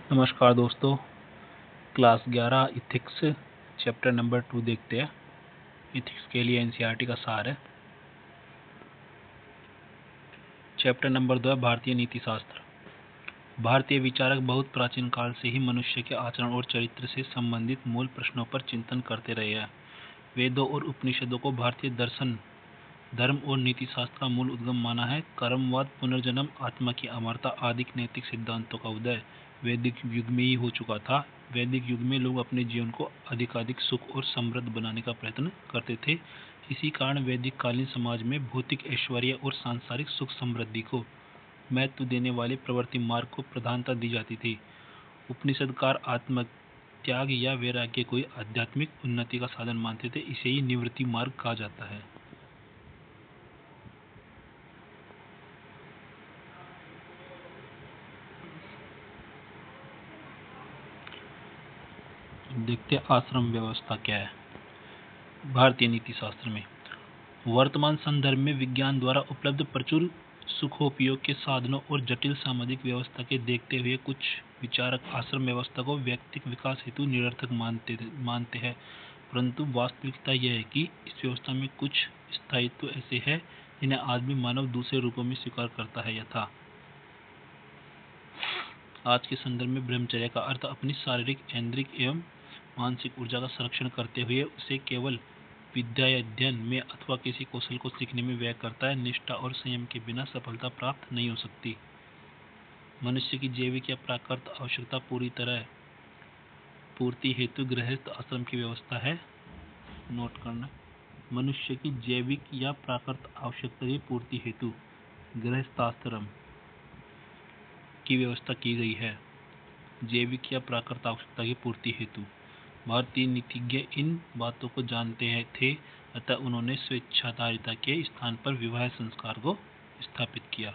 नमस्कार दोस्तों, class 11 ethics chapter number 2 देखते हैं। इथिक्स के लिए एनसीईआरटी का सार है। चैप्टर नंबर 2 है भारतीय नीति शास्त्र। भारतीय विचारक बहुत प्राचीन काल से ही मनुष्य के आचरण और चरित्र से संबंधित मूल प्रश्नों पर चिंतन करते रहे हैं। वेदों और उपनिषदों को भारतीय दर्शन, धर्म और नीति शास्त्र का मूल उद्गम माना है। कर्मवाद, पुनर्जन्म, आत्मा की अमरता आदि नैतिक सिद्धांतों का उदय वैदिक युग में ही हो चुका था। वैदिक युग में लोग अपने जीवन को अधिकाधिक सुख और समृद्ध बनाने का प्रयत्न करते थे। इसी कारण वैदिक कालीन समाज में भौतिक ऐश्वर्य और सांसारिक सुख समृद्धि को महत्व देने वाले प्रवृत्ति मार्ग को प्रधानता दी जाती थी। उपनिषदकार आत्म त्याग या वैराग्य को आध्यात्मिक उन्नति का साधन मानते थे। इसे ही निवृत्ति मार्ग कहा जाता है। देखते आश्रम व्यवस्था क्या है भारतीय नीति शास्त्र में। वर्तमान संदर्भ में विज्ञान द्वारा उपलब्ध प्रचुर सुखोपयोग के साधनों और जटिल सामाजिक व्यवस्था के देखते हुए कुछ विचारक आश्रम व्यवस्था को व्यक्तिगत विकास हेतु निरर्थक मानते हैं, परंतु वास्तविकता यह है कि इस व्यवस्था में कुछ स्थायित्व ऐसे हैं जिन्हें आदमी मानव दूसरे रूपों में स्वीकार करता है। यथा आज के संदर्भ में ब्रह्मचर्य का अर्थ अपनी शारीरिक, ऐंद्रिक एवं मानसिक ऊर्जा का संरक्षण करते हुए उसे केवल विद्या अध्ययन में अथवा किसी कौशल को सीखने में व्यय करता है। निष्ठा और संयम के बिना सफलता प्राप्त नहीं हो सकती। मनुष्य की जैविक या प्राकृतिक आवश्यकता पूर्ति हेतु गृहस्थ आश्रम की व्यवस्था है। नोट करना, मनुष्य की जैविक या प्राकृतिक आवश्यकता की पूर्ति हेतु गृहस्थ आश्रम की व्यवस्था की गई है। जैविक या प्राकृतिक आवश्यकता की पूर्ति हेतु भारतीय नीतिज्ञ इन बातों को जानते थे, अतः उन्होंने स्वेच्छाचारिता के स्थान पर विवाह संस्कार को स्थापित किया।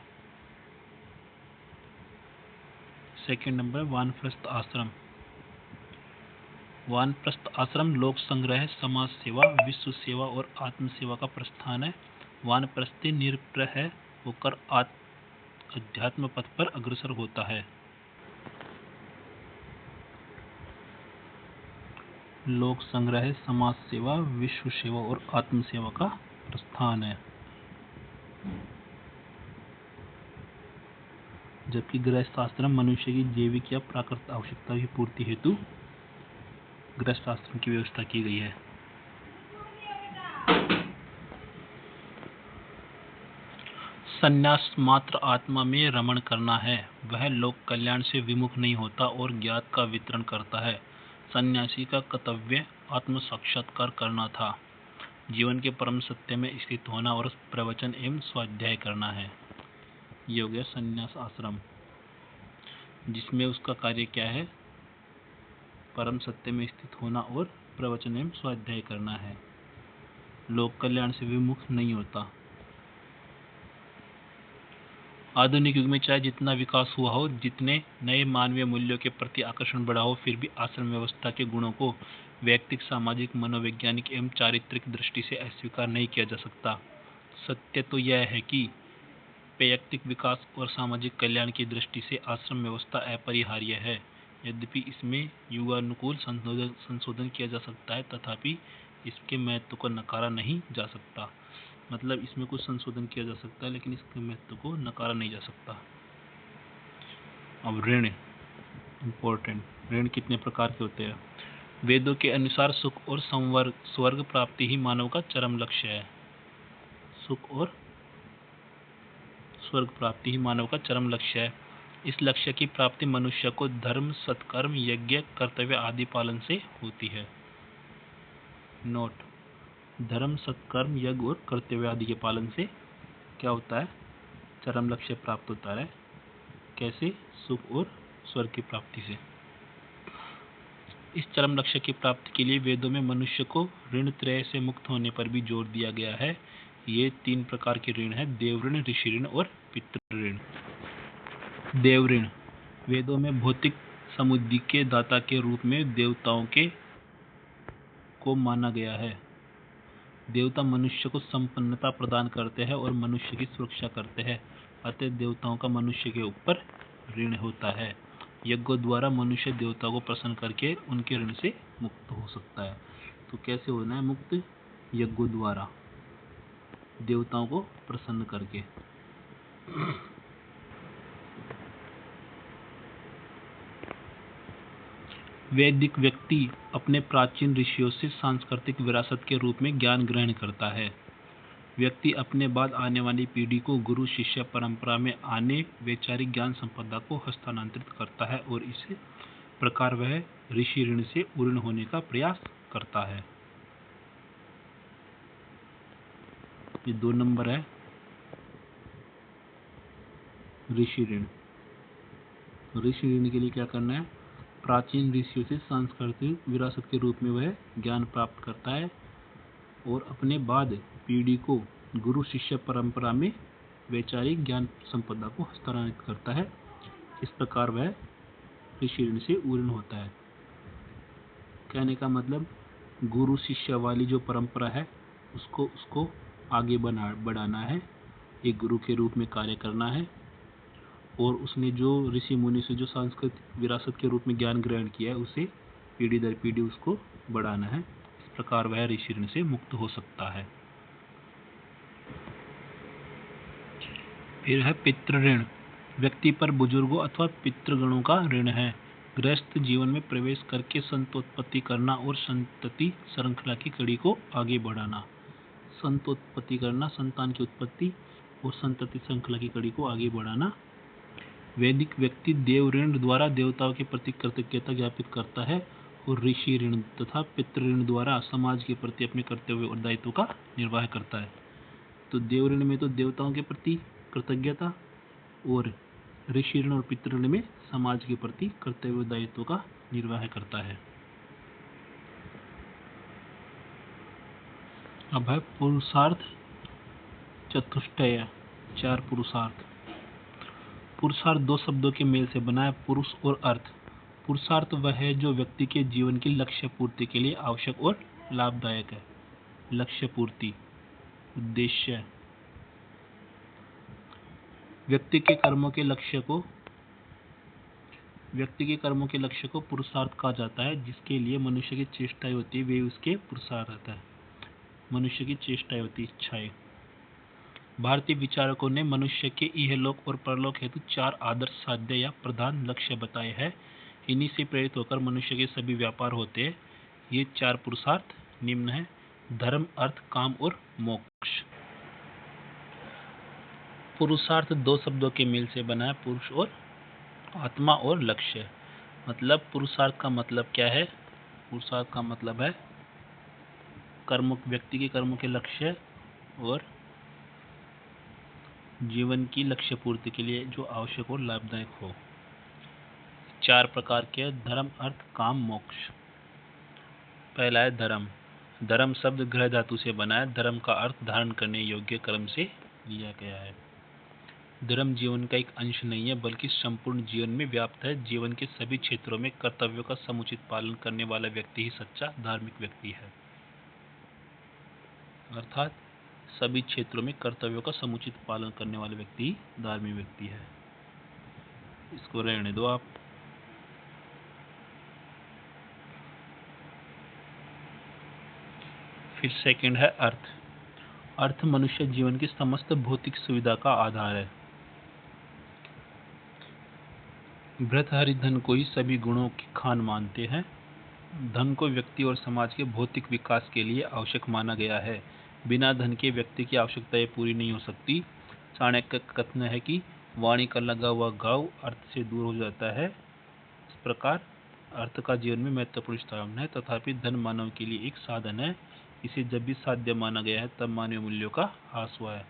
सेकंड नंबर, वानप्रस्थ आश्रम। वानप्रस्थ आश्रम लोक संग्रह, समाज सेवा, विश्व सेवा और आत्म सेवा का प्रस्थान है। वानप्रस्थी निरप्रह होकर अध्यात्म पथ पर अग्रसर होता है। लोक संग्रह, समाज सेवा, विश्व सेवा और आत्म सेवा का प्रस्थान है। जबकि गृहस्थ आश्रम मनुष्य की जैविक या प्राकृतिक आवश्यकता की पूर्ति हेतु गृहस्थ आश्रम की व्यवस्था की गई है। संन्यास मात्र आत्मा में रमण करना है। वह लोक कल्याण से विमुख नहीं होता और ज्ञात का वितरण करता है। सन्यासी का कर्तव्य आत्म साक्षात्कार करना था, जीवन के परम सत्य में स्थित होना और प्रवचन एवं स्वाध्याय करना है। ये हो गया संन्यास आश्रम, जिसमें उसका कार्य क्या है? परम सत्य में स्थित होना और प्रवचन एवं स्वाध्याय करना है। लोक कल्याण से विमुख नहीं होता। आधुनिक युग में चाहे जितना विकास हुआ हो, जितने नए मानवीय मूल्यों के प्रति आकर्षण बढ़ा हो, फिर भी आश्रम व्यवस्था के गुणों को व्यक्तिक, सामाजिक, मनोवैज्ञानिक एवं चारित्रिक दृष्टि से अस्वीकार नहीं किया जा सकता। सत्य तो यह है कि वैयक्तिक विकास और सामाजिक कल्याण की दृष्टि से आश्रम व्यवस्था अपरिहार्य है। यद्यपि इसमें युगानुकूल संशोधन किया जा सकता है, तथापि इसके महत्व को नकारा नहीं जा सकता। मतलब इसमें कुछ संशोधन किया जा सकता है, लेकिन इसके महत्व को नकारा नहीं जा सकता। अब ऋण इम्पोर्टेंट। ऋण कितने प्रकार के होते हैं? वेदों के अनुसार सुख और स्वर्ग प्राप्ति ही मानव का चरम लक्ष्य है। सुख और स्वर्ग प्राप्ति ही मानव का चरम लक्ष्य है। इस लक्ष्य की प्राप्ति मनुष्य को धर्म, सत्कर्म, यज्ञ, कर्तव्य आदि पालन से होती है। नोट, धर्म, सत्कर्म, यज्ञ और कर्तव्य आदि के पालन से क्या होता है? चरम लक्ष्य प्राप्त होता है। कैसे? सुख और स्वर्ग की प्राप्ति से। इस चरम लक्ष्य की प्राप्ति के लिए वेदों में मनुष्य को ऋण त्रय से मुक्त होने पर भी जोर दिया गया है। ये 3 प्रकार के ऋण है: देव ऋण, ऋषि ऋण और पितृ ऋण। देव ऋण वेदों में भौतिक समृद्धि के दाता के रूप में देवताओं को माना गया है। देवता मनुष्य को संपन्नता प्रदान करते हैं और मनुष्य की सुरक्षा करते हैं, अतः देवताओं का मनुष्य के ऊपर ऋण होता है। यज्ञों द्वारा मनुष्य देवता को प्रसन्न करके उनके ऋण से मुक्त हो सकता है। तो कैसे होना है मुक्त? यज्ञों द्वारा, देवताओं को प्रसन्न करके। वैदिक व्यक्ति अपने प्राचीन ऋषियों से सांस्कृतिक विरासत के रूप में ज्ञान ग्रहण करता है। व्यक्ति अपने बाद आने वाली पीढ़ी को गुरु शिष्य परंपरा में आने वैचारिक ज्ञान संपदा को हस्तांतरित करता है और इस प्रकार वह ऋषि ऋण से उऋण होने का प्रयास करता है। ये 2 नंबर है ऋषि ऋण। ऋषि ऋण के लिए क्या करना है? प्राचीन ऋषियों से सांस्कृतिक विरासत के रूप में वह ज्ञान प्राप्त करता है और अपने बाद पीढ़ी को गुरु शिष्य परंपरा में वैचारिक ज्ञान संपदा को हस्तांतरित करता है। इस प्रकार वह ऋषि ऋण से उऋण होता है। कहने का मतलब गुरु शिष्य वाली जो परंपरा है उसको आगे बढ़ाना है, एक गुरु के रूप में कार्य करना है और उसने जो ऋषि मुनि से जो सांस्कृतिक विरासत के रूप में ज्ञान ग्रहण किया है उसे पीढ़ी दर पीढ़ी उसको बढ़ाना है। इस प्रकार वह ऋषि ऋण से मुक्त हो सकता है। फिर है पितृ ऋण। व्यक्ति पर बुजुर्गों अथवा पितृगणों का ऋण है। गृहस्थ जीवन में प्रवेश करके संतानोत्पत्ति करना और संतति श्रृंखला की कड़ी को आगे बढ़ाना। संतानोत्पत्ति करना, संतान की उत्पत्ति और संतति श्रृंखला की कड़ी को आगे बढ़ाना। वैदिक व्यक्ति देव ऋण द्वारा देवताओं के प्रति कृतज्ञता ज्ञापित करता है और ऋषि ऋण तथा पितृ ऋण द्वारा समाज के प्रति अपने कर्तव्य और दायित्व का निर्वाह करता है। तो देव ऋण में तो देवताओं के प्रति कृतज्ञता और ऋषि ऋण और पितृ ऋण में समाज के प्रति कर्तव्य और दायित्व का निर्वाह करता है। अब है पुरुषार्थ चतुष्टय, 4 पुरुषार्थ। पुरुषार्थ 2 शब्दों के मेल से बना है, पुरुष और अर्थ। पुरुषार्थ वह है जो व्यक्ति के जीवन की लक्ष्य पूर्ति के लिए आवश्यक और लाभदायक है। लक्ष्य पूर्ति, उद्देश्य। व्यक्ति के कर्मों के लक्ष्य को पुरुषार्थ कहा जाता है। जिसके लिए मनुष्य की चेष्टाएं होती है वे उसके पुरुषार्थ है। मनुष्य की चेष्टाएं होती, इच्छाएं। भारतीय विचारकों ने मनुष्य के इहलोक और परलोक हेतु 4 आदर्श साध्य या प्रधान लक्ष्य बताए हैं। इन्हीं से प्रेरित होकर मनुष्य के सभी व्यापार होते हैं। ये 4 पुरुषार्थ निम्न है: धर्म, अर्थ, काम और मोक्ष। पुरुषार्थ 2 शब्दों के मेल से बना है, पुरुष और आत्मा और लक्ष्य। मतलब पुरुषार्थ का मतलब क्या है? पुरुषार्थ का मतलब है कर्म, व्यक्ति के कर्मों के लक्ष्य और जीवन की लक्ष्य पूर्ति के लिए जो आवश्यक और लाभदायक हो। 4 प्रकार के: धर्म, अर्थ, काम, मोक्ष। पहला है धर्म। धर्म शब्द ग्रह धातु से बना है। धर्म का अर्थ धारण करने योग्य कर्म से लिया गया है। धर्म जीवन का एक अंश नहीं है बल्कि संपूर्ण जीवन में व्याप्त है। जीवन के सभी क्षेत्रों में कर्तव्यों का समुचित पालन करने वाला व्यक्ति ही सच्चा धार्मिक व्यक्ति है। अर्थात सभी क्षेत्रों में कर्तव्यों का समुचित पालन करने वाला व्यक्ति ही धार्मिक व्यक्ति है। इसको रहने दो आप। फिर सेकंड है अर्थ। अर्थ मनुष्य जीवन की समस्त भौतिक सुविधा का आधार है। भृतहरि धन को ही सभी गुणों की खान मानते हैं। धन को व्यक्ति और समाज के भौतिक विकास के लिए आवश्यक माना गया है। बिना धन के व्यक्ति की आवश्यकताएं पूरी नहीं हो सकती। चाणक्य का कथन है कि वाणी का लगा हुआ घाव अर्थ से दूर हो जाता है। इस प्रकार अर्थ का जीवन में महत्वपूर्ण स्थान है। तथापि धन मानव के लिए एक साधन है। इसे जब भी साध्य माना गया है तब मानवीय मूल्यों का ह्रास हुआ है।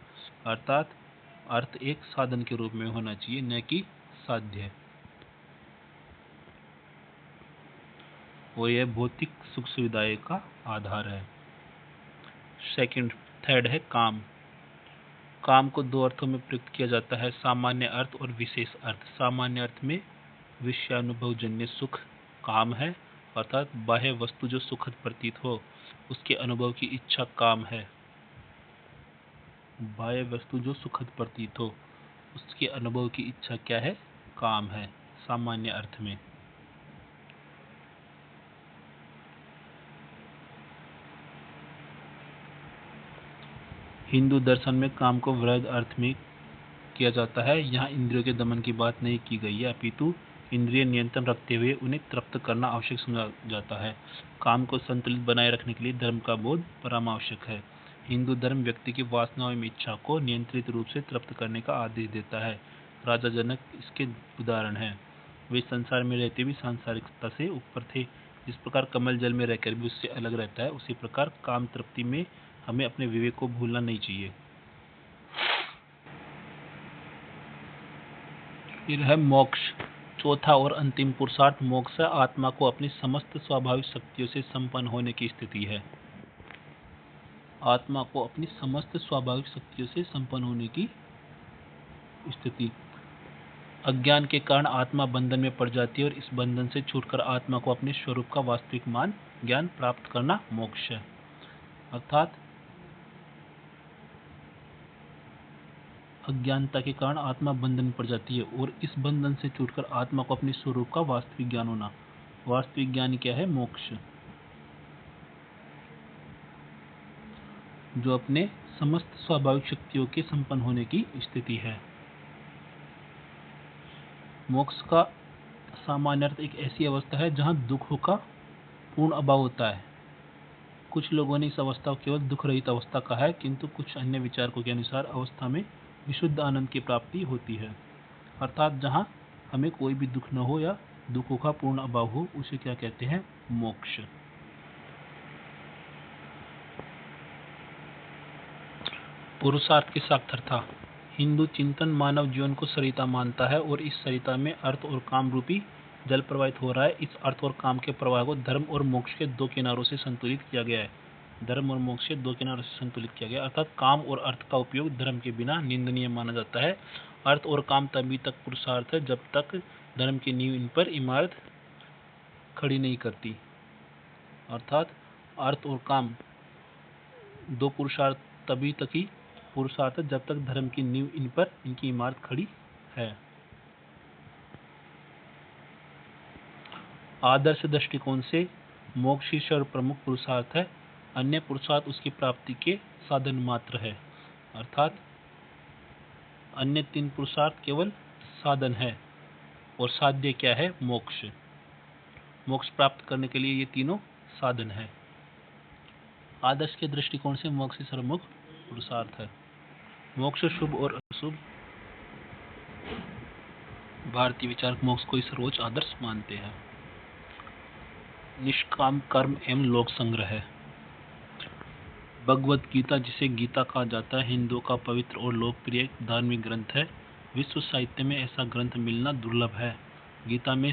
अर्थात अर्थ एक साधन के रूप में होना चाहिए, न कि साध्य। और यह भौतिक सुख सुविधाएं का आधार है। थर्ड है काम। काम को 2 अर्थों में प्रयुक्त किया जाता है, सामान्य अर्थ और विशेष अर्थ। सामान्य अर्थ में विषयानुभवजन्य सुख काम है, अर्थात बाह्य वस्तु जो सुखद प्रतीत हो उसके अनुभव की इच्छा काम है। बाह्य वस्तु जो सुखद प्रतीत हो उसके अनुभव की इच्छा क्या है? काम है, सामान्य अर्थ में। हिंदू दर्शन में काम को वृहद अर्थ में किया जाता है। यहाँ इंद्रियों के दमन की बात नहीं की गई है, अपितु इंद्रिय नियंत्रण रखते हुए उन्हें तृप्त करना आवश्यक समझा जाता है। काम को संतुलित बनाए रखने के लिए धर्म का बोध परम आवश्यक है। हिंदू धर्म व्यक्ति की वासनाओं एवं इच्छा को नियंत्रित रूप से तृप्त करने का आदेश देता है। राजा जनक इसके उदाहरण हैं। वे संसार में रहते भी सांसारिकता से ऊपर थे। जिस प्रकार कमल जल में रहकर भी उससे अलग रहता है, उसी प्रकार काम तृप्ति में हमें अपने विवेक को भूलना नहीं चाहिए। फिर है मोक्ष। चौथा और अंतिम पुरुषार्थ मोक्ष है। आत्मा को अपनी समस्त स्वाभाविक शक्तियों से संपन्न होने की स्थिति है। आत्मा को अपनी समस्त स्वाभाविक शक्तियों से संपन्न होने की स्थिति। अज्ञान के कारण आत्मा बंधन में पड़ जाती है और इस बंधन से छूटकर आत्मा को अपने स्वरूप का वास्तविक ज्ञान प्राप्त करना मोक्ष है। अर्थात अज्ञानता के कारण आत्मा बंधन में पड़ जाती है और इस बंधन से छूटकर आत्मा को अपने स्वरूप का वास्तविक ज्ञान होना। वास्तविक ज्ञान क्या है? मोक्ष, जो अपने समस्त स्वाभाविक शक्तियों के संपन्न होने की स्थिति है। मोक्ष का सामान्य अर्थ एक ऐसी अवस्था है जहां दुखों का पूर्ण अभाव होता है। कुछ लोगों ने इस अवस्था को केवल दुख रहित अवस्था कहा है, किंतु कुछ अन्य विचारकों के अनुसार अवस्था में विशुद्ध आनंद की प्राप्ति होती है। अर्थात जहां हमें कोई भी दुख न हो या दुखों का पूर्ण अभाव हो, उसे क्या कहते हैं? मोक्ष। पुरुषार्थ की सार्थकता। हिंदू चिंतन मानव जीवन को सरिता मानता है और इस सरिता में अर्थ और काम रूपी जल प्रवाहित हो रहा है। इस अर्थ और काम के प्रवाह को धर्म और मोक्ष के दो किनारों से संतुलित किया गया है। धर्म और मोक्ष के दो किनारों से संतुलित किया गया, अर्थात काम और अर्थ का उपयोग धर्म के बिना निंदनीय माना जाता है। अर्थ और काम तभी तक पुरुषार्थ है जब तक धर्म की नींव इन पर इमारत खड़ी नहीं करती। अर्थात अर्थ और काम दो पुरुषार्थ तभी तक ही पुरुषार्थ है जब तक धर्म की नींव इन पर इनकी इमारत खड़ी है। आदर्श दृष्टिकोण से मोक्ष ही सर्वप्रमुख पुरुषार्थ है। अन्य पुरुषार्थ उसकी प्राप्ति के साधन मात्र है। अर्थात अन्य तीन पुरुषार्थ केवल साधन है और साध्य क्या है? मोक्ष। मोक्ष प्राप्त करने के लिए ये तीनों साधन है। आदर्श के दृष्टिकोण से मोक्ष ही सर्वप्रमुख पुरुषार्थ है। मोक्ष शुभ और अशुभ। भारतीय विचारक मोक्ष को ही सर्वोच्च आदर्श मानते हैं। निष्काम कर्म एवं लोक संग्रह। भगवत गीता, जिसे गीता कहा जाता है, हिंदुओं का पवित्र और लोकप्रिय धार्मिक ग्रंथ है। विश्व साहित्य में ऐसा ग्रंथ मिलना दुर्लभ है। गीता में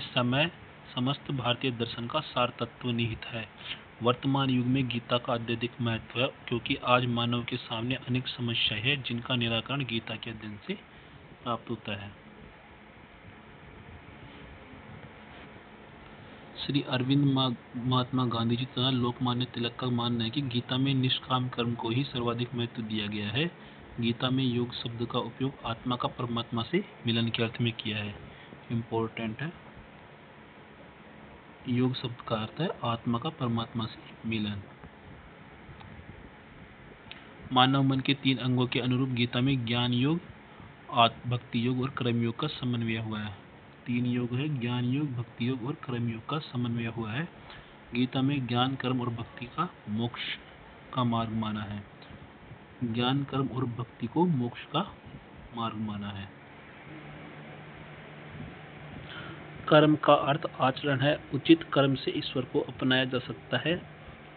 समस्त भारतीय दर्शन का सार तत्व निहित है। वर्तमान युग में गीता का अत्यधिक महत्व है, क्योंकि आज मानव के सामने अनेक समस्याएं हैं जिनका निराकरण गीता के अध्ययन से प्राप्त होता है। श्री अरविंद, महात्मा गांधी जी तथा लोकमान्य तिलक का मानना है कि गीता में निष्काम कर्म को ही सर्वाधिक महत्व दिया गया है। गीता में योग शब्द का उपयोग आत्मा का परमात्मा से मिलन के अर्थ में किया है। इम्पोर्टेंट है, योग शब्द का अर्थ है आत्मा का परमात्मा से मिलन। मानव मन के तीन अंगों के अनुरूप गीता में ज्ञान योग, भक्ति योग और कर्म योग का समन्वय हुआ है। तीन योग है, ज्ञान योग, भक्ति योग और कर्म योग का समन्वय हुआ है। गीता में ज्ञान, कर्म और भक्ति का मोक्ष का मार्ग माना है। ज्ञान, कर्म और भक्ति को मोक्ष का मार्ग माना है। कर्म का अर्थ आचरण है। उचित कर्म से ईश्वर को अपनाया जा सकता है।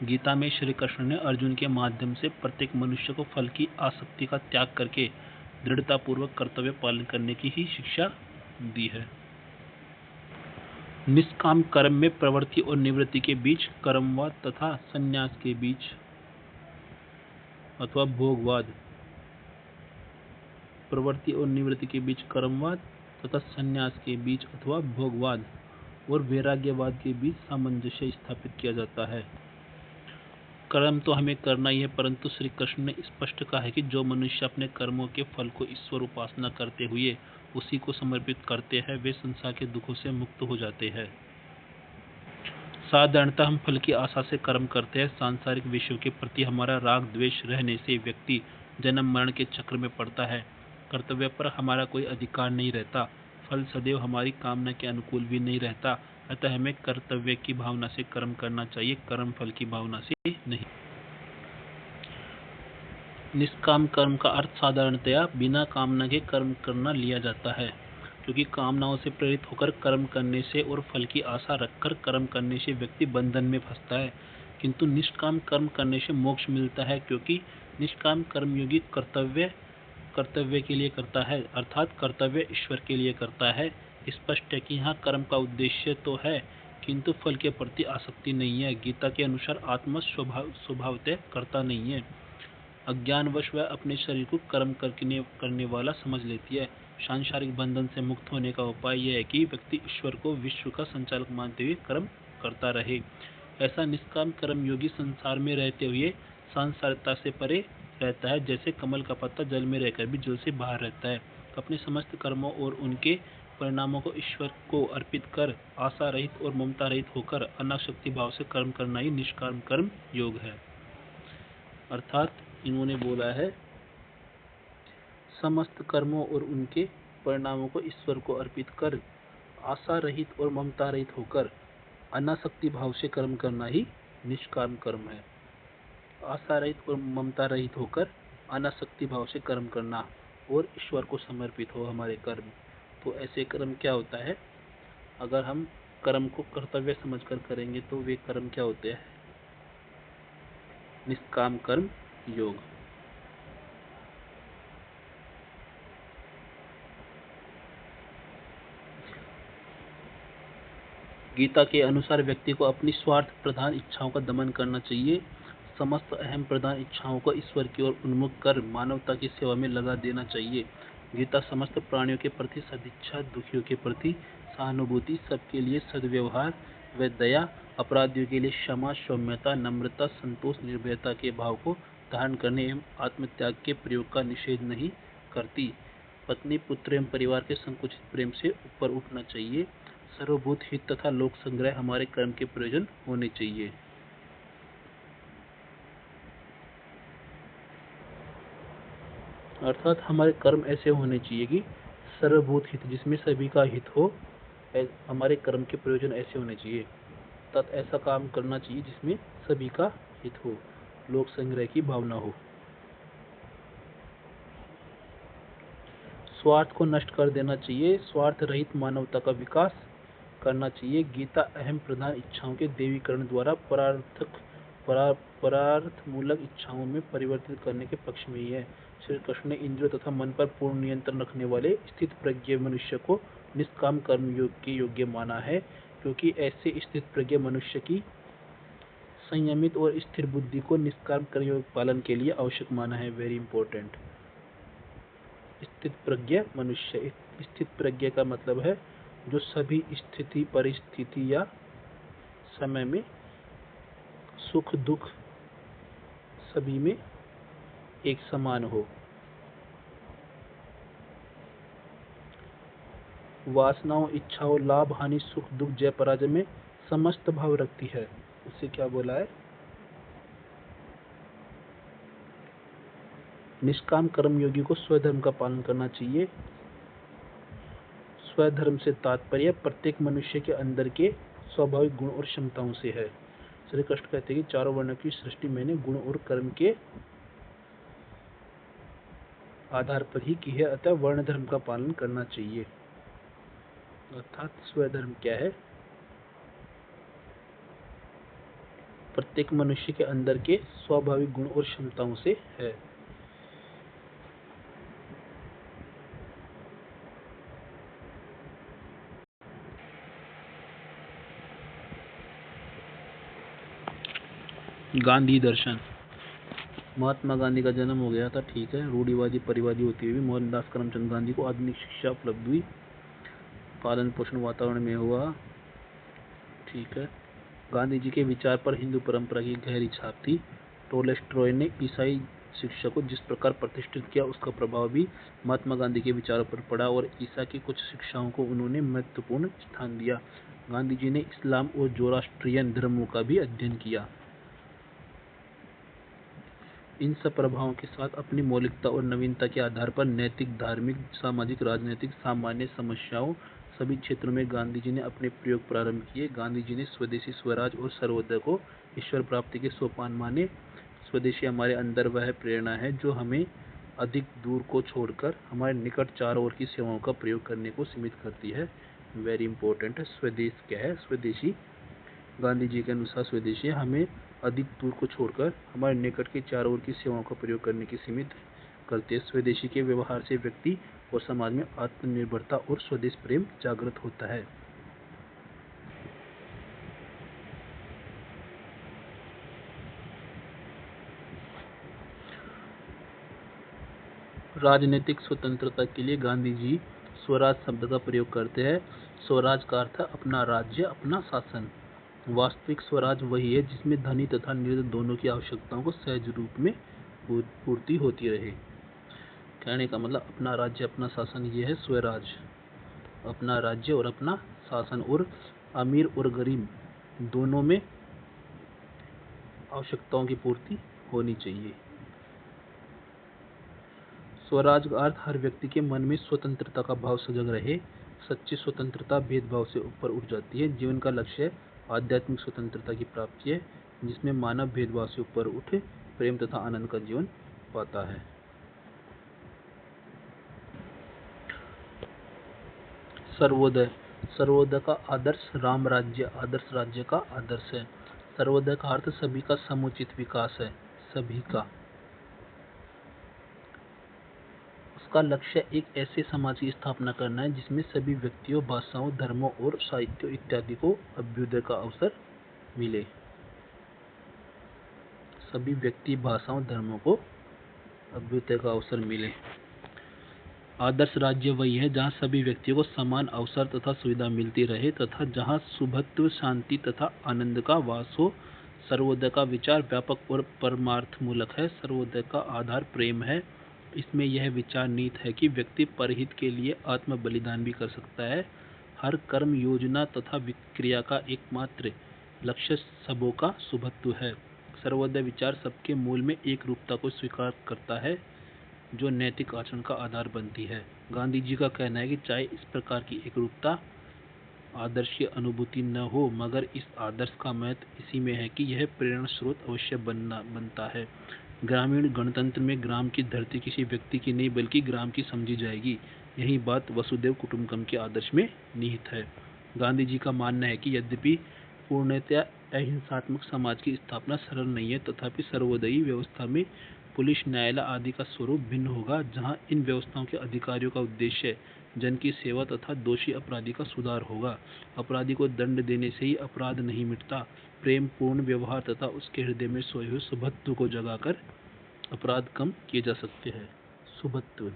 गीता में श्री कृष्ण ने अर्जुन के माध्यम से प्रत्येक मनुष्य को फल की आसक्ति का त्याग करके दृढ़तापूर्वक कर्तव्य पालन करने की ही शिक्षा दी है। निष्काम कर्म में प्रवृत्ति और निवृत्ति के बीच कर्मवाद तथा संन्यास के बीच अथवा भोगवाद, प्रवृत्ति और निवृत्ति के बीच कर्मवाद तथा संन्यास के बीच अथवा भोगवाद और वैराग्यवाद के बीच सामंजस्य स्थापित किया जाता है। कर्म तो हमें करना ही है, परंतु श्री कृष्ण ने स्पष्ट कहा है कि जो मनुष्य अपने कर्मों के फल को ईश्वर उपासना करते हुए उसी को समर्पित करते हैं, वे संसार के दुखों से मुक्त हो जाते हैं। साधारणतः हम फल की आशा से कर्म करते हैं। सांसारिक विषयों के प्रति हमारा राग द्वेष रहने से व्यक्ति जन्म मरण के चक्र में पड़ता है। कर्तव्य पर हमारा कोई अधिकार नहीं रहता। फल सदैव हमारी कामना के अनुकूल भी नहीं रहता। अतः हमें कर्तव्य की भावना से कर्म करना चाहिए, कर्म फल की भावना से नहीं। निष्काम कर्म का अर्थ साधारणतया बिना कामना के कर्म करना लिया जाता है, क्योंकि कामनाओं से प्रेरित होकर कर्म करने से और फल की आशा रखकर कर्म करने से व्यक्ति बंधन में फंसता है। किंतु निष्काम कर्म करने से मोक्ष मिलता है, क्योंकि निष्काम कर्मयोगी कर्तव्य के लिए करता है, अर्थात कर्तव्य ईश्वर के लिए करता है। स्पष्ट है कि यहाँ कर्म का उद्देश्य तो है, किंतु फल के प्रति आसक्ति नहीं है। गीता के अनुसार आत्मा स्वभावतः करता नहीं है। अज्ञानवश वह अपने शरीर को कर्म करने वाला समझ लेती है। सांसारिक बंधन से मुक्त होने का उपाय यह है कि व्यक्ति ईश्वर को विश्व का संचालक मानते हुए कर्म करता रहे। ऐसा निष्काम कर्म योगी संसार में रहते हुए सांसारिकता से परे रहता है, जैसे कमल का पत्ता जल में रहकर भी जल से बाहर रहता है। अपने समस्त कर्मों और उनके परिणामों को ईश्वर को अर्पित कर आशा रहित और ममता रहित होकर अनासक्ति भाव से कर्म करना ही निष्काम कर्म योग है। अर्थात इन्होंने बोला है, समस्त कर्मों और उनके परिणामों को ईश्वर को अर्पित कर आशा रहित और ममता रहित होकर अनासक्ति भाव से कर्म करना ही निष्काम कर्म है। आशा रहित और ममता रहित होकर अनासक्ति भाव से कर्म करना और ईश्वर को समर्पित हो हमारे कर्म। तो ऐसे कर्म क्या होता है, अगर हम कर्म को कर्तव्य समझकर करेंगे तो वे कर्म क्या होते हैं, निष्काम कर्म योग। गीता के अनुसार व्यक्ति को अपनी स्वार्थ प्रधान इच्छाओं का दमन करना चाहिए। समस्त अहम प्रधान इच्छाओं को ईश्वर की ओर उन्मुख कर मानवता की सेवा में लगा देना चाहिए। गीता समस्त प्राणियों के प्रति सदिच्छा, दुखियों के प्रति सहानुभूति, सबके लिए सद्व्यवहार व दया, अपराधियों के लिए क्षमा, सौम्यता, नम्रता, संतोष, निर्भयता के भाव को धारण करने एवं आत्मत्याग के प्रयोग का निषेध नहीं करती। पत्नी, पुत्र एवं परिवार के संकुचित प्रेम से ऊपर उठना चाहिए। सर्वभूत हित तथा लोक संग्रह हमारे कर्म के प्रयोजन होने चाहिए। अर्थात हमारे कर्म ऐसे होने चाहिए कि सर्वभूत हित, जिसमें सभी का हित हो, हमारे कर्म के प्रयोजन ऐसे होने चाहिए। अर्थात ऐसा काम करना चाहिए जिसमें सभी का हित हो, लोक संग्रह की भावना हो। स्वार्थ को नष्ट कर देना चाहिए, स्वार्थ रहित मानवता का विकास करना चाहिए। गीता अहम प्रधान इच्छाओं के देवीकरण द्वारा परार्थ मूलक इच्छाओं में परिवर्तित करने के पक्ष में ही है। श्री कृष्ण ने इंद्रियों तथा मन पर पूर्ण नियंत्रण रखने वाले स्थित प्रज्ञ मनुष्य को निष्काम कर्म योग के योग्य माना है, क्योंकि ऐसे स्थित प्रज्ञ मनुष्य की संयमित और स्थिर बुद्धि को निष्काम कर्म योग पालन के लिए आवश्यक माना है। Very important. स्थित प्रज्ञ मनुष्य, स्थित प्रज्ञ का मतलब है जो सभी स्थिति, परिस्थिति या समय में सुख दुख सभी में एक समान हो। वासनाओं, इच्छाओं, लाभ हानि, सुख दुख, जय पराजय में समस्त भाव रखती है। उससे क्या बोला है, निष्काम कर्मयोगी को स्वधर्म का पालन करना चाहिए। स्वधर्म से तात्पर्य प्रत्येक मनुष्य के अंदर के स्वाभाविक गुण और क्षमताओं से है। श्री कृष्ण कहते हैं कि चारों वर्णों की सृष्टि मैंने गुण और कर्म के आधार पर ही की है, अतः वर्ण धर्म का पालन करना चाहिए। अर्थात स्वधर्म क्या है, प्रत्येक मनुष्य के अंदर के स्वाभाविक गुण और क्षमताओं से है। गांधी दर्शन। महात्मा गांधी का जन्म हो गया था, ठीक है, रूढ़िवादी परिवादी होते हुए भी मोहनदास करमचंद गांधी को आधुनिक शिक्षा उपलब्ध हुई, पालन पोषण वातावरण में हुआ, ठीक है। गांधी जी के विचार पर हिंदू परंपरा की गहरी छाप थी। टोल्स्टॉय ने ईसाई शिक्षा को जिस प्रकार प्रतिष्ठित किया उसका प्रभाव भी महात्मा गांधी के विचारों पर पड़ा और ईसा की कुछ शिक्षाओं को उन्होंने महत्वपूर्ण स्थान दिया। गांधी जी ने इस्लाम और जोरास्ट्रियन धर्मों का भी अध्ययन किया। इन सब प्रभावों के साथ अपनी मौलिकता और नवीनता के आधार पर नैतिक, धार्मिक, सामाजिक, राजनीतिक, सामान्य समस्याओं सभी क्षेत्रों में गांधी जी ने अपने प्रयोग प्रारंभ किए। गांधी जी ने स्वदेशी स्वराज और सर्वोदय को ईश्वर प्राप्ति के सोपान माने। स्वदेशी हमारे अंदर वह प्रेरणा है जो हमें अधिक दूर को छोड़कर हमारे निकट चारों ओर की सेवाओं का प्रयोग करने को सीमित करती है। वेरी इंपॉर्टेंट है। स्वदेश क्या है? स्वदेशी गांधी जी के अनुसार स्वदेशी हमें अधिक दूर को छोड़कर हमारे निकट के चारों ओर की सेवाओं का प्रयोग करने की सीमित करते हैं। स्वदेशी के व्यवहार से व्यक्ति और समाज में आत्मनिर्भरता और स्वदेश प्रेम जागृत होता है। राजनीतिक स्वतंत्रता के लिए गांधी जी स्वराज शब्द का प्रयोग करते हैं। स्वराज का अर्थ है अपना राज्य, अपना शासन। वास्तविक स्वराज वही है जिसमें धनी तथा निर्धन दोनों की आवश्यकताओं को सहज रूप में पूर्ति होती रहे। कहने का मतलब अपना राज्य, अपना शासन, ये है स्वराज। अपना राज्य और अपना शासन, और अमीर और गरीब दोनों में आवश्यकताओं की पूर्ति होनी चाहिए। स्वराज का अर्थ हर व्यक्ति के मन में स्वतंत्रता का भाव सजग रहे। सच्ची स्वतंत्रता भेदभाव से ऊपर उठ जाती है। जीवन का लक्ष्य आध्यात्मिक स्वतंत्रता की प्राप्ति है, जिसमें मानव भेदभाव से ऊपर उठ प्रेम तथा आनंद का जीवन पाता है। सर्वोदय। सर्वोदय का आदर्श राम राज्य आदर्श राज्य का आदर्श है। सर्वोदय का अर्थ सभी का समुचित विकास है। सभी का। उसका लक्ष्य एक ऐसे समाज की स्थापना करना है जिसमें सभी व्यक्तियों, भाषाओं, धर्मों और साहित्यों इत्यादि को अभ्युदय का अवसर मिले। सभी व्यक्ति, भाषाओं, धर्मों को अभ्युदय का अवसर मिले। आदर्श राज्य वही है जहाँ सभी व्यक्तियों को समान अवसर तथा सुविधा मिलती रहे तथा जहाँ शुभत्व, शांति तथा आनंद का वास हो। सर्वोदय का विचार व्यापक और परमार्थमूलक है। सर्वोदय का आधार प्रेम है। इसमें यह विचार निहित है कि व्यक्ति परहित के लिए आत्म बलिदान भी कर सकता है। हर कर्म, योजना तथा क्रिया का एकमात्र लक्ष्य सबों का शुभत्व है। सर्वोदय विचार सबके मूल में एक रूपता को स्वीकार करता है जो नैतिक आचरण का आधार बनती है। गांधी जी का कहना है कि चाहे इस प्रकार की एकरूपता आदर्श की अनुभूति न हो, मगर इस आदर्श का महत्व इसी में है कि यह प्रेरणा स्रोत अवश्य बनता है। ग्रामीण गणतंत्र में ग्राम की धरती किसी व्यक्ति की नहीं बल्कि ग्राम की समझी जाएगी। यही बात वसुदेव कुटुंबकम के आदर्श में निहित है। गांधी जी का मानना है कि यद्यपि पूर्णतया अहिंसात्मक समाज की स्थापना सरल नहीं है, तथापि सर्वोदयी व्यवस्था में पुलिस, न्यायालय आदि का स्वरूप भिन्न होगा, जहां इन व्यवस्थाओं के अधिकारियों का उद्देश्य जन की सेवा तथा दोषी अपराधी का सुधार होगा। अपराधी को दंड देने से ही अपराध नहीं मिटता। प्रेम पूर्ण व्यवहार तथा उसके हृदय में सोए हुए शुभत्व को जगाकर अपराध कम किए जा सकते हैं। शुभत्व।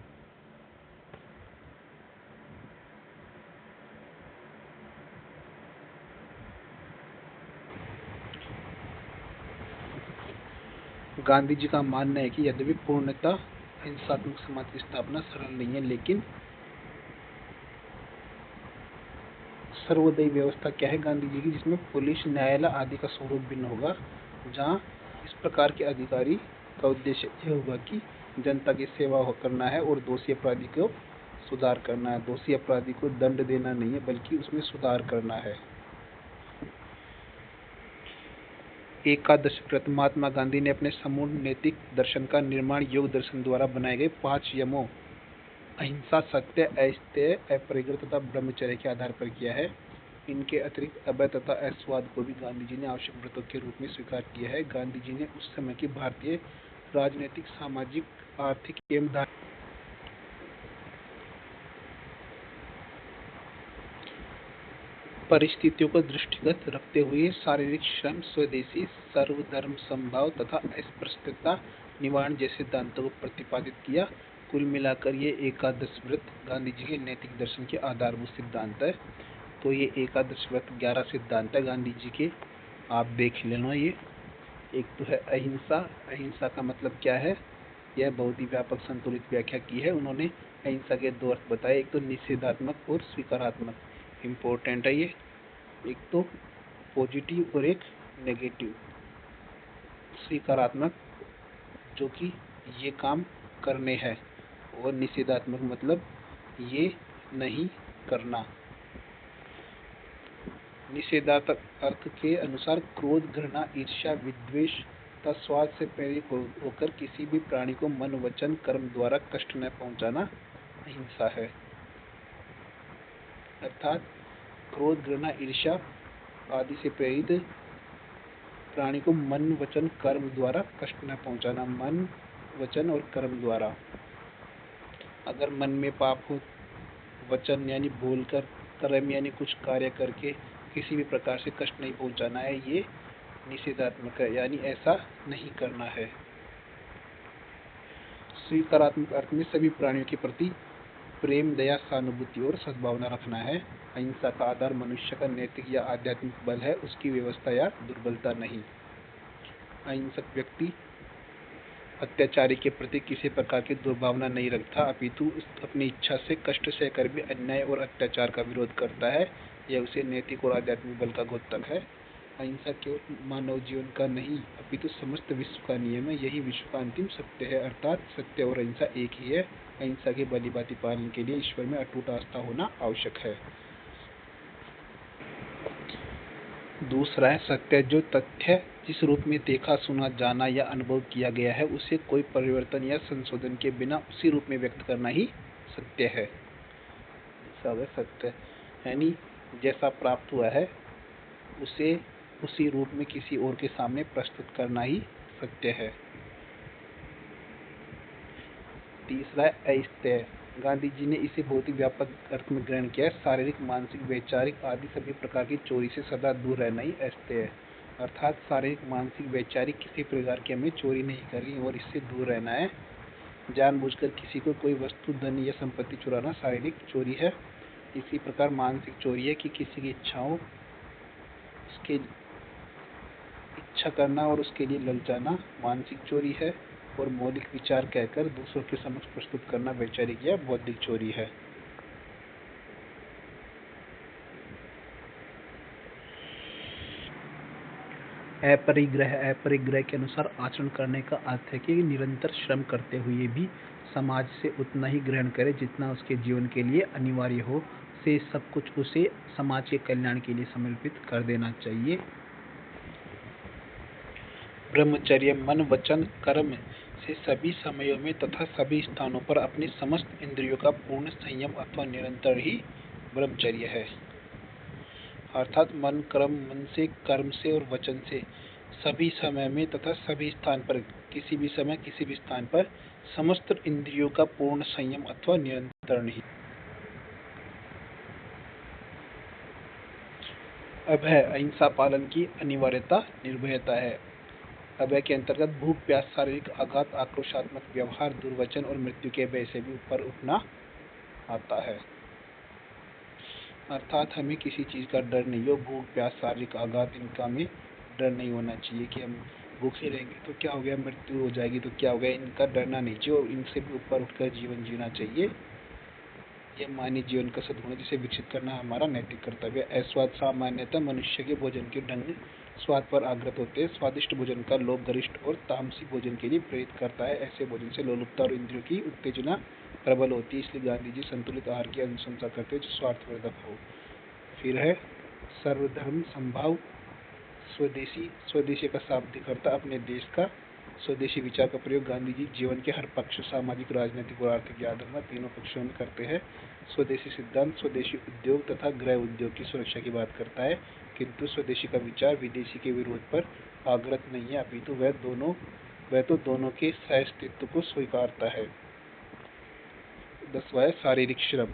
गांधी जी का मानना है कि यद्यपि पूर्णतः अहिंसात्मक समाज की स्थापना सरल नहीं है, लेकिन सर्वोदयी व्यवस्था क्या है गांधी जी की, जिसमें पुलिस, न्यायालय आदि का स्वरूप भिन्न होगा, जहां इस प्रकार के अधिकारी का उद्देश्य यह होगा कि जनता की सेवा करना है और दोषी अपराधी को सुधार करना है। दोषी अपराधी को दंड देना नहीं है बल्कि उसमें सुधार करना है। एकादश व्रत। महात्मा गांधी ने अपने समूल नैतिक दर्शन का निर्माण योग दर्शन द्वारा बनाए गए 5 यमों अहिंसा, सत्य, अस्तेय, अपरिग्रह तथा ब्रह्मचर्य के आधार पर किया है। इनके अतिरिक्त अभय तथा अस्वाद को भी गांधी जी ने आवश्यक व्रतों के रूप में स्वीकार किया है। गांधी जी ने उस समय की भारतीय राजनीतिक, सामाजिक, आर्थिक एवं धार्मिक परिस्थितियों को दृष्टिगत रखते हुए शारीरिक श्रम, स्वदेशी, सर्वधर्म समभाव तथा अस्पृश्यता निवारण जैसे सिद्धांतों को प्रतिपादित किया। कुल मिलाकर ये एकादश व्रत गांधी जी के नैतिक दर्शन के आधारभूत सिद्धांत है। तो ये एकादश व्रत 11 सिद्धांत है गांधी जी के, आप देख लेना। ये एक तो है अहिंसा। अहिंसा का मतलब क्या है, यह बहुत ही व्यापक संतुलित व्याख्या की है उन्होंने। अहिंसा के दो अर्थ बताए, एक तो निषेधात्मक और स्वीकारात्मक। इम्पोर्टेंट है ये। एक तो पॉजिटिव और एक नेगेटिव। स्वीकारात्मक जो कि ये काम करने हैं, और निषेधात्मक मतलब ये नहीं करना। निषेधात्मक अर्थ के अनुसार क्रोध, घृणा, ईर्ष्या, विद्वेष तथा स्वार्थ से प्रेरित होकर किसी भी प्राणी को मन, वचन, कर्म द्वारा कष्ट न पहुंचाना अहिंसा है। अर्थात क्रोध, घृणा, ईर्ष्या आदि से प्रेरित प्राणी को मन, वचन, कर्म द्वारा कष्ट न पहुंचाना। मन, वचन और कर्म द्वारा। अगर मन में पाप हो, वचन यानी बोलकर, कर्म यानी कुछ कार्य करके किसी भी प्रकार से कष्ट नहीं पहुंचाना है, ये निषेधात्मक है, यानी ऐसा नहीं करना है। स्वीकारात्मक अर्थ में सभी प्राणियों के प्रति प्रेम, दया, सहानुभूति और सद्भावना रखना है। अहिंसा का आधार मनुष्य का नैतिक या आध्यात्मिक बल है, उसकी व्यवस्था या दुर्बलता नहीं। अहिंसक व्यक्ति अत्याचारी के प्रति किसी प्रकार की दुर्भावना नहीं रखता, अपितु अपनी इच्छा से कष्ट सहकर भी अन्याय और अत्याचार का विरोध करता है। यह उसे नैतिक और आध्यात्मिक बल का द्योतक है। अहिंसा केवल मानव जीवन का नहीं, अपितु समस्त विश्व का नियम है। यही विश्व का अंतिम सत्य है, अर्थात सत्य और अहिंसा एक ही है। अहिंसा के भली-भांति पालन के लिए ईश्वर में अटूट आस्था होना आवश्यक है। दूसरा है सत्य। जो तथ्य जिस रूप में देखा, सुना, जाना या अनुभव किया गया है, उसे कोई परिवर्तन या संशोधन के बिना उसी रूप में व्यक्त करना ही सत्य है। सब है सत्य, यानी जैसा प्राप्त हुआ है उसे उसी रूप में किसी और के सामने प्रस्तुत करना ही सत्य है। तीसरा है अस्तेय। गांधी जी ने इसे बहुत ही व्यापक अर्थ में ग्रहण किया है। शारीरिक, मानसिक, वैचारिक आदि सभी प्रकार की चोरी से सदा दूर रहना ही अस्तेय है। अर्थात शारीरिक, मानसिक, वैचारिक किसी प्रकार की हमें चोरी नहीं करनी और इससे दूर रहना है। जानबूझकर किसी को कोई वस्तु, धन या संपत्ति चुराना शारीरिक चोरी है। इसी प्रकार मानसिक चोरी है कि किसी की इच्छाओं, उसके इच्छा करना और उसके लिए ललचाना मानसिक चोरी है। और मौलिक विचार कहकर दूसरों के समक्ष प्रस्तुत करना वैचारिक या बौद्धिक चोरी है। अपरिग्रह। अपरिग्रह के अनुसार आचरण करने का अर्थ है कि निरंतर श्रम करते हुए भी समाज से उतना ही ग्रहण करे जितना उसके जीवन के लिए अनिवार्य हो। से सब कुछ उसे समाज के कल्याण के लिए समर्पित कर देना चाहिए। ब्रह्मचर्य मन, वचन, कर्म से सभी समयों में तथा सभी स्थानों पर अपनी समस्त इंद्रियों का पूर्ण संयम अथवा निरंतर ही ब्रह्मचर्य है। अर्थात मन से, कर्म से और वचन से सभी समय में तथा सभी स्थान पर, किसी भी समय किसी भी स्थान पर समस्त इंद्रियों का पूर्ण संयम अथवा निरंतर नहीं। अभय। अहिंसा पालन की अनिवार्यता निर्भयता है। अभय के अंतर्गत भूख, प्यास, शारीरिक आघात, आक्रोशात्मक व्यवहार, दुर्वचन और मृत्यु के भय से भी ऊपर उठना आता है। अर्थात हमें किसी चीज का डर नहीं हो, भूख, प्यास, शारीरिक आघात, इनका हमें डर नहीं होना चाहिए कि हम भूखे रहेंगे तो क्या हो गया, मृत्यु हो जाएगी तो क्या हो गया, इनका डरना नहीं चाहिए और इनसे भी ऊपर उठकर जीवन जीना चाहिए। यह मानवीय जीवन का सद्गुण जिसे विकसित करना हमारा नैतिक कर्तव्य है। अस्वाद। सामान्यतः मनुष्य के भोजन के ढंग स्वाद पर आग्रत होते हैं। स्वादिष्ट भोजन का लोभ गरिष्ठ और तामसी भोजन के लिए प्रेरित करता है। ऐसे भोजन से लोलुपता और इंद्रियों की उत्तेजना प्रबल होती है। इसलिए गांधी जी संतुलित आहार की अनुशंसा करते हैं जो स्वार्थवर्धक हो। फिर है सर्वधर्म समभाव। स्वदेशी। स्वदेशी का शाब्दिक अर्थ अपने देश का। स्वदेशी विचार का प्रयोग गांधी जी जीवन के हर पक्ष, सामाजिक, राजनीतिक और आर्थिक आधार तीनों पक्षों में करते हैं। स्वदेशी सिद्धांत स्वदेशी उद्योग तथा गृह उद्योग की सुरक्षा की बात करता है, किंतु स्वदेशी का विचार विदेशी के विरोध पर आग्रत नहीं है, अपितु वह तो दोनों के सहअस्तित्व को स्वीकारता है। 10वां है शारीरिक श्रम।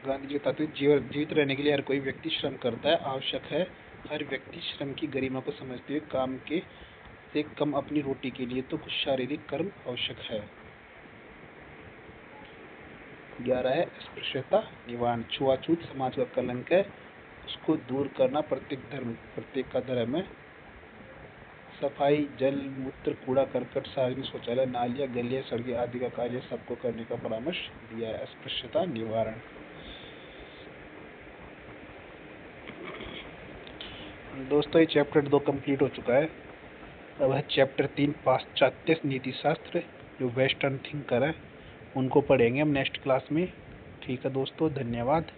गांधी जी बताते हैं जीवित रहने के लिए हर कोई व्यक्ति श्रम करता है, आवश्यक है। हर व्यक्ति श्रम की गरिमा को समझते हुए काम के से कम अपनी रोटी के लिए तो कुछ शारीरिक कर्म आवश्यक है। 11 है अस्पृश्यता निवारण। छुआछूत समाज का कलंक है। उसको दूर करना प्रत्येक का धर्म है। सफाई, जल मूत्र, कूड़ा करकट, सार्वजनिक शौचालय, नालियाँ, गलियाँ, सड़कें आदि का कार्य सबको करने का परामर्श दिया है। अस्पृश्यता निवारण। दोस्तों ये चैप्टर 2 कंप्लीट हो चुका है। अब है चैप्टर 3 पाश्चात्य नीति शास्त्र, जो वेस्टर्न थिंकर है, उनको पढ़ेंगे हम नेक्स्ट क्लास में। ठीक है दोस्तों, धन्यवाद।